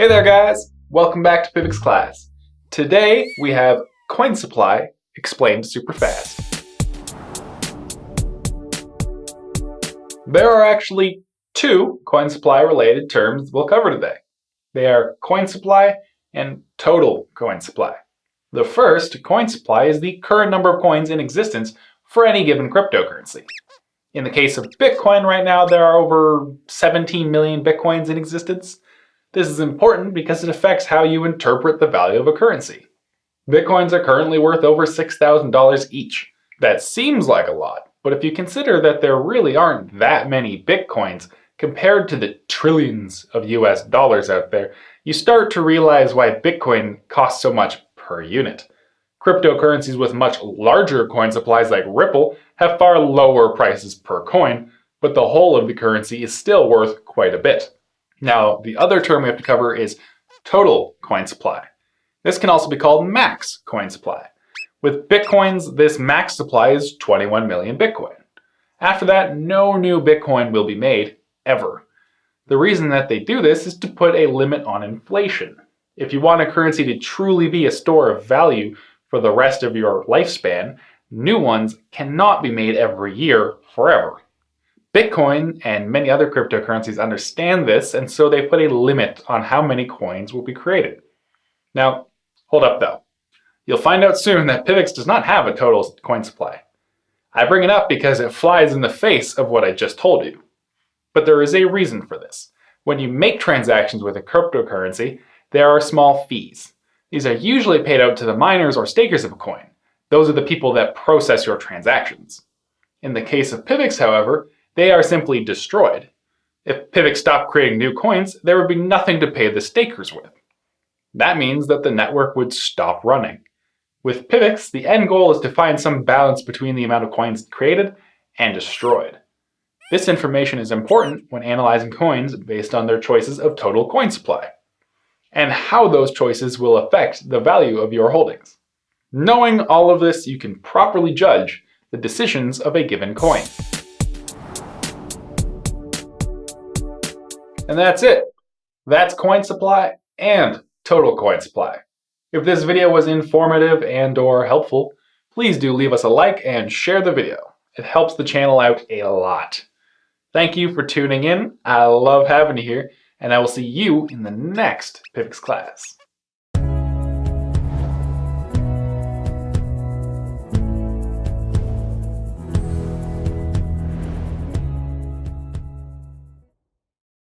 Hey there guys, welcome back to PIVX Class. Today we have coin supply explained super fast. There are actually two coin supply related terms we'll cover today. They are coin supply and total coin supply. The first, coin supply, is the current number of coins in existence for any given cryptocurrency. In the case of Bitcoin right now, there are over 17 million Bitcoins in existence. This is important because it affects how you interpret the value of a currency. Bitcoins are currently worth over $6,000 each. That seems like a lot, but if you consider that there really aren't that many Bitcoins compared to the trillions of US dollars out there, you start to realize why Bitcoin costs so much per unit. Cryptocurrencies with much larger coin supplies like Ripple have far lower prices per coin, but the whole of the currency is still worth quite a bit. Now, the other term we have to cover is total coin supply. This can also be called max coin supply. With Bitcoins, this max supply is 21 million Bitcoin. After that, no new Bitcoin will be made, ever. The reason that they do this is to put a limit on inflation. If you want a currency to truly be a store of value for the rest of your lifespan, new ones cannot be made every year forever. Bitcoin and many other cryptocurrencies understand this, and so they put a limit on how many coins will be created. Now, hold up though. You'll find out soon that PIVX does not have a total coin supply. I bring it up because it flies in the face of what I just told you. But there is a reason for this. When you make transactions with a cryptocurrency, there are small fees. These are usually paid out to the miners or stakers of a coin. Those are the people that process your transactions. In the case of PIVX, however, they are simply destroyed. If PIVX stopped creating new coins, there would be nothing to pay the stakers with. That means that the network would stop running. With PIVX, the end goal is to find some balance between the amount of coins created and destroyed. This information is important when analyzing coins based on their choices of total coin supply, and how those choices will affect the value of your holdings. Knowing all of this, you can properly judge the decisions of a given coin. And that's it. That's coin supply and total coin supply. If this video was informative and/or helpful, please do leave us a like and share the video. It helps the channel out a lot. Thank you for tuning in. I love having you here, and I will see you in the next PIVX class.